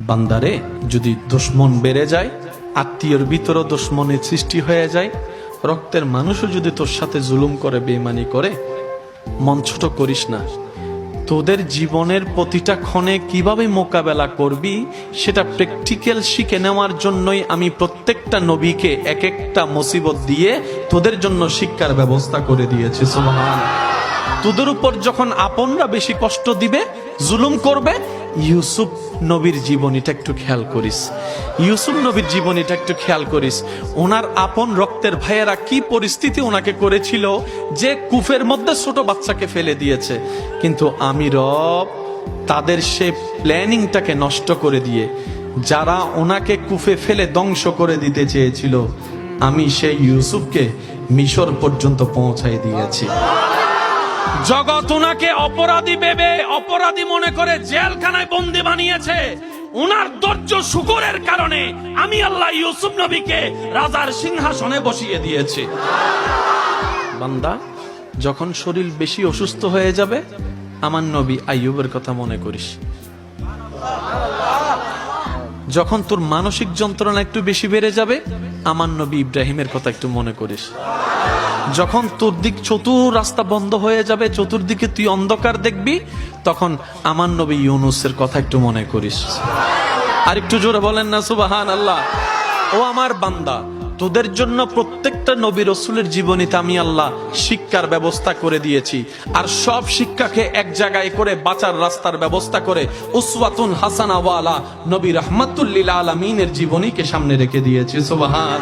বান্দারে যদি দুশ্মন বেড়ে যায়, আত্মীয়র ভিতরও দুশ্মনের সৃষ্টি হয়ে যায়, রক্তের মানুষও যদি তোর সাথে জুলুম করে, বেঈমানি করে, মন ছোট করিস না। তোদের জীবনের প্রতিটা ক্ষণে কিভাবে মোকাবেলা করবি সেটা প্র্যাকটিক্যাল শিখে নেওয়ার জন্যই আমি প্রত্যেকটা নবীকে এক একটা মুসিবত দিয়ে তোদের জন্য শিক্ষার ব্যবস্থা করে দিয়েছি। সুবহান। তোদের উপর যখন আপনরা বেশি কষ্ট দিবে, জুলুম করবে, ইউসুফ নবীর জীবনীটা একটু খেয়াল করিস। ইউসুফ নবীর জীবনীটা একটু খেয়াল করিস। ওনার আপন রক্তের ভাইয়েরা কি পরিস্থিতি ওনাকে করেছিল যে কূপের মধ্যে ছোট বাচ্চাকে ফেলে দিয়েছে, কিন্তু আমি রব তাদের সে প্ল্যানিংটাকে নষ্ট করে দিয়ে, যারা ওনাকে কূপে ফেলে ধ্বংস করে দিতে চেয়েছিল, আমি সেই ইউসুফকে মিশর পর্যন্ত পৌঁছাই দিয়েছি। জগৎ ওনাকে অপরাধী ভেবে, অপরাধী মনে করে জেলখানায় বন্দী বানিয়েছে। ওনার ধৈর্য শুকরের কারণে আমি আল্লাহ ইউসুফ নবীকে রাজার সিংহাসনে বসিয়ে দিয়েছি। বান্দা, যখন শরীর বেশি অসুস্থ হয়ে যাবে, আমার নবী আইয়ুবের কথা মনে করিস। যখন তোর মানসিক যন্ত্রণা একটু বেশি বেড়ে যাবে, আমার নবী ইব্রাহিমের কথা একটু মনে করিস। যখন তোর দিক চতুর রাস্তা বন্ধ হয়ে যাবে, চতুর্দিকে তুই অন্ধকার দেখবি, তখন আমার নবী ইউনুসের কথা একটু মনে করিস। আর একটু জোরে বলেন না সুবহান আল্লাহ। ও আমার বান্দা, তোদের জন্য প্রত্যেকটা নবী রাসূলের জীবনীতে আমি আল্লাহ শিক্ষার ব্যবস্থা করে দিয়েছি। আর সব শিক্ষাকে এক জায়গায় করে বাঁচার রাস্তার ব্যবস্থা করে উসওয়াতুন হাসানা ওয়ালা নবী রাহমাতুল লিল আলামিনের জীবনীকে সামনে রেখে দিয়েছি। সুবহান।